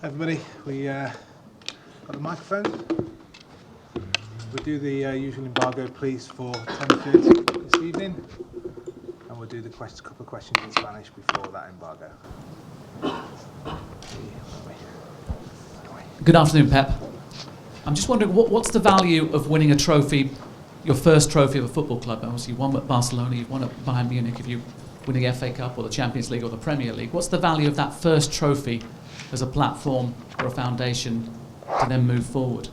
Everybody, we got the microphone. We'll do the usual embargo, please, for 10:30 this evening, and we'll do the couple of questions in Spanish before that embargo. Good afternoon, Pep. I'm just wondering, what's the value of winning a trophy, your first trophy of a football club? Obviously, you won at Barcelona, you've won at Bayern Munich. If you win the FA Cup or the Champions League or the Premier League, what's the value of that first trophy as a platform or a foundation to then move forward?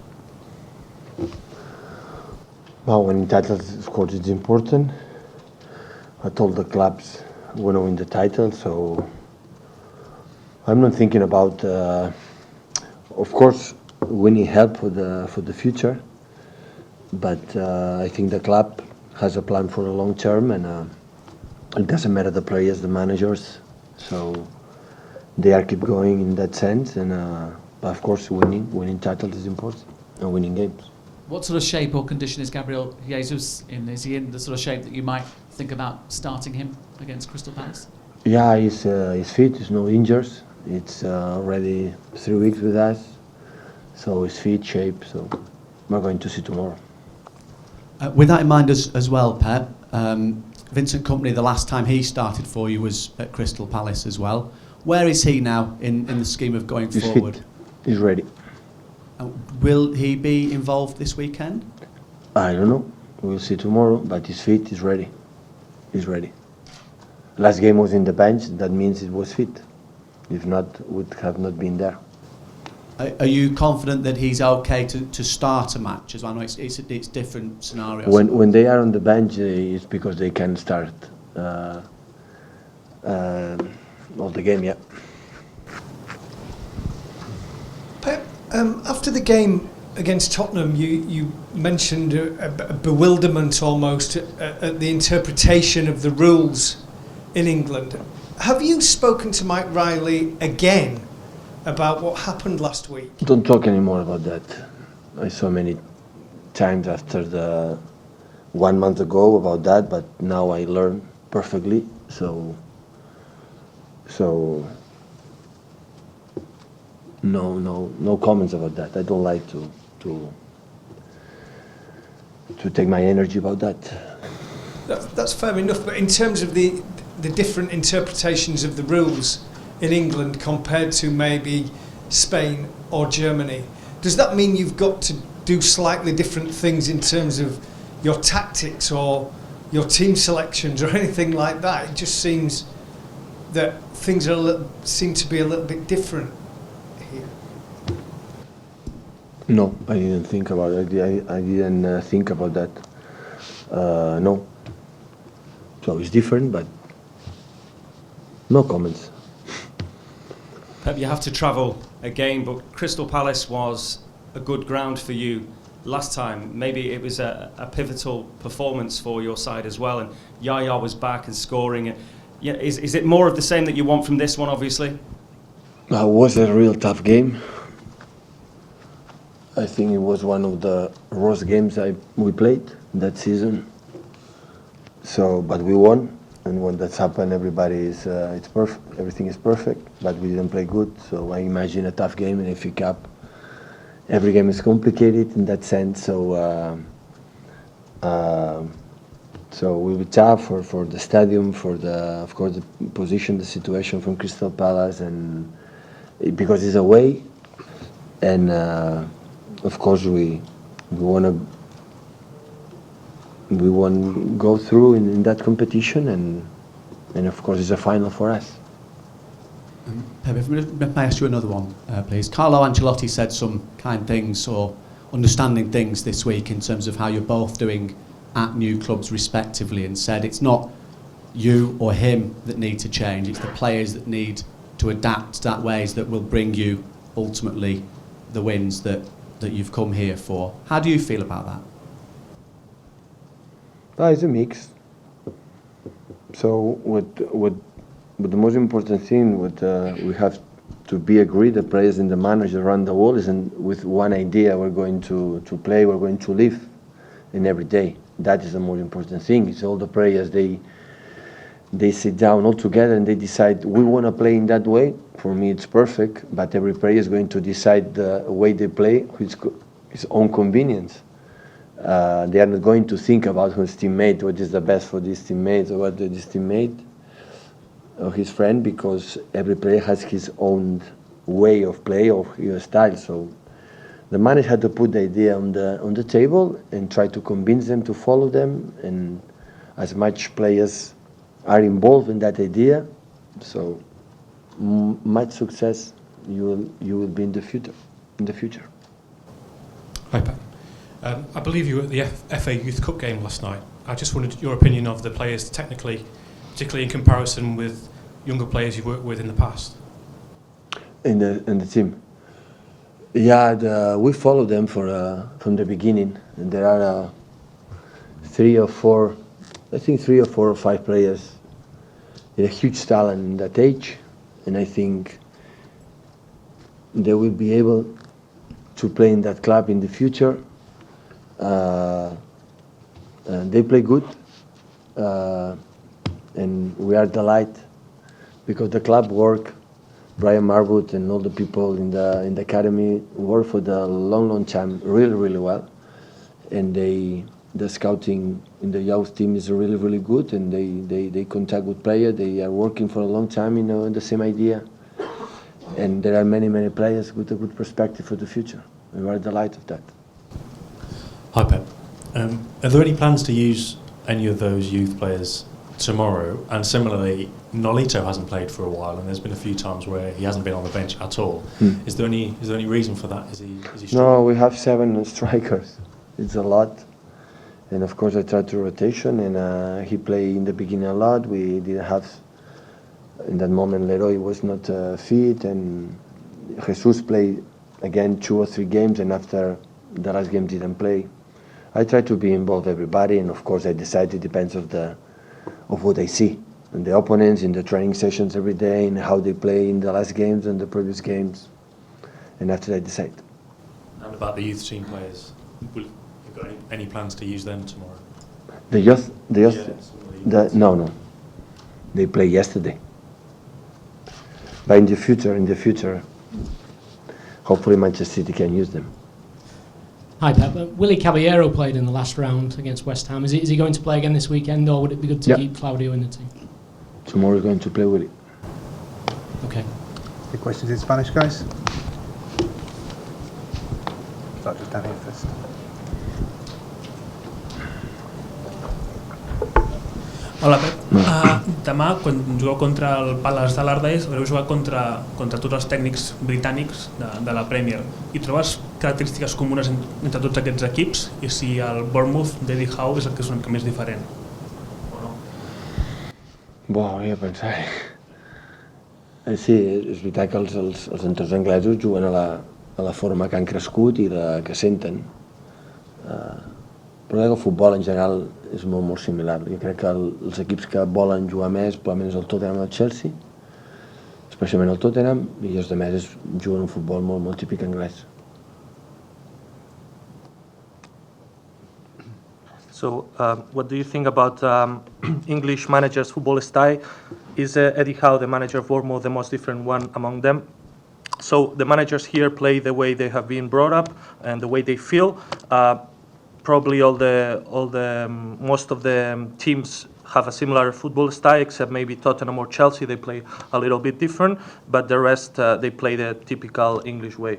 Well, winning titles, of course, is important. I told the clubs want to win the title, so I'm not thinking about. Of course, winning help for the future, but I think the club has a plan for the long term, and it doesn't matter the players, the managers, so they are keep going in that sense. And but of course, winning titles is important, and winning games. What sort of shape or condition is Gabriel Jesus in? Is he in the sort of shape that you might think about starting him against Crystal Palace? Yeah, he's fit. He's no injuries. It's already 3 weeks with us, so he's fit, shape. So we're going to see tomorrow. With that in mind as well, Pep, Vincent Kompany, the last time he started for you was at Crystal Palace as well. Where is he now in the scheme of going forward? Fit. He's ready. Will he be involved this weekend? I don't know. We'll see tomorrow, but he's fit, he's ready. He's ready. Last game was in the bench, that means it was fit. If not, would have not been there. Are you confident that he's okay to start a match as well? I know it's different scenarios. When they are on the bench, it's because they can start all the game, yeah. Pep, after the game against Tottenham, you mentioned a bewilderment almost at the interpretation of the rules in England. Have you spoken to Mike Riley again about what happened last week? Don't talk anymore about that. I saw many times after the 1 month ago about that, but now I learn perfectly. So no comments about that. I don't like to take my energy about that. That's fair enough, but in terms of the different interpretations of the rules in England compared to maybe Spain or Germany, does that mean you've got to do slightly different things in terms of your tactics or your team selections or anything like that? It just seems that things seem to be a little bit different here. No, I didn't think about it. I didn't think about that. No. So it's different, but no comments. Pep, you have to travel again, but Crystal Palace was a good ground for you last time. Maybe it was a pivotal performance for your side as well, and Yaya was back and scoring. Yeah, is it more of the same that you want from this one, obviously? It was a real tough game. I think it was one of the worst games we played that season. So, but we won. And when that's happened, everybody is it's perfect. Everything is perfect, but we didn't play good. So I imagine a tough game in FA Cup. Every game is complicated in that sense. So so we will tough for the stadium, for of course the position, the situation from Crystal Palace, and because it's away, and of course we want to go through in that competition, and of course it's a final for us. Pep, if I ask you another one, please. Carlo Ancelotti said some kind things or understanding things this week in terms of how you're both doing at new clubs respectively, and said it's not you or him that need to change, it's the players that need to adapt to that ways that will bring you ultimately the wins that you've come here for. How do you feel about that? It's a mix. So what the most important thing we have to be agreed, the players and the manager around the world, isn't with one idea we're going to play, we're going to live in every day. That is the most important thing. It's all the players, they they sit down all together and they decide we want to play in that way. For me, it's perfect, but every player is going to decide the way they play, his own convenience. They are not going to think about his teammate, what is the best for this teammate or what this teammate or his friend, because every player has his own way of play or his style. So the manager had to put the idea on the table and try to convince them to follow them, and as much players are involved in that idea, so much success you will be in the future. Hi, Pep. I believe you were at the FA Youth Cup game last night. I just wondered your opinion of the players technically, particularly in comparison with younger players you've worked with in the past. In the team, yeah, we follow them from the beginning, and there are 3 or 4 or 5 players with a huge talent in that age, and I think they will be able to play in that club in the future. They play good, and we are delighted because the club work. Brian Marwood and all the people in the academy work for the long time really well, and the scouting in the youth team is really good, and they contact with players. They are working for a long time, in the same idea, and there are many players with a good perspective for the future. We are delighted of that. Hi, Pep. Are there any plans to use any of those youth players tomorrow? And similarly, Nolito hasn't played for a while, and there's been a few times where he hasn't been on the bench at all. Is there any reason for that? Is he No, we have 7 strikers. It's a lot, and of course I tried to rotation, and he played in the beginning a lot. We didn't have in that moment. Leroy was not fit, and Jesus played again 2 or 3 games, and after the last game didn't play. I try to be involved everybody, and of course I decide it depends of what I see and the opponents in the training sessions every day and how they play in the last games and the previous games, and after I decide. And about the youth team players, have you got any plans to use them tomorrow? The youth, Yeah, no, they play yesterday. But in the future, hopefully Manchester City can use them. Hi, Pep. Willie Caballero played in the last round against West Ham. Is he going to play again this weekend, or would it be good to keep Claudio in the team? Tomorrow is going to play Willie. Okay. Any questions in Spanish, guys? Start with Danny first. Hola, Pep. Demà, quan jugueu contra el Palace de l'Ardèche, haureu jugat contra tots els tècnics britànics de la Premier. I trobes característiques comunes entre tots aquests equips, i si el Bournemouth d'Eddie Howe és el que és una mica més diferent, o no? Voy a pensar. Sí, és veritat que els entrenadors anglesos juguen a la forma que han crescut i que senten. Però el futbol en general és molt similar. Jo crec que els equips que volen jugar més probablement és el Tottenham i el Chelsea, especialment el Tottenham, i els altres juguen un futbol molt típic anglès. So, what do you think about English managers' football style? Is Eddie Howe, the manager of Bournemouth, the most different one among them? So the managers here play the way they have been brought up and the way they feel. Probably most of the teams have a similar football style, except maybe Tottenham or Chelsea. They play a little bit different, but the rest they play the typical English way.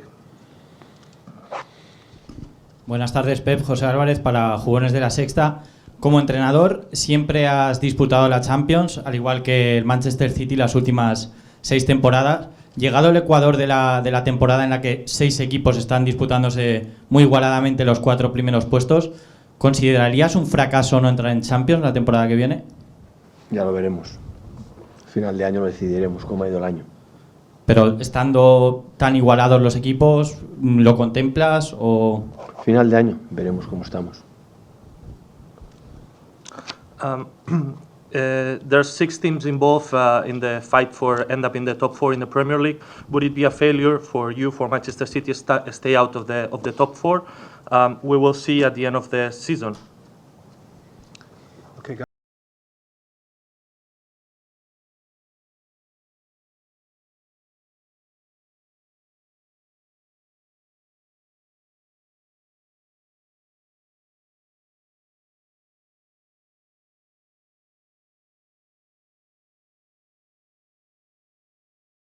Buenas tardes, Pep. José Álvarez para Jugones de la Sexta. Como entrenador, siempre has disputado la Champions, al igual que el Manchester City las últimas 6 temporadas. Llegado el Ecuador de la temporada en la que 6 equipos están disputándose muy igualadamente los 4 primeros puestos, ¿considerarías un fracaso no entrar en Champions la temporada que viene? Ya lo veremos. Al final de año lo decidiremos cómo ha ido el año. Pero estando tan igualados los equipos, ¿lo contemplas o...? Final de año veremos cómo estamos. There's 6 teams involved in the fight for end up in the top 4 in the Premier League. Would it be a failure for Manchester City to stay out of the top 4? We will see at the end of the season.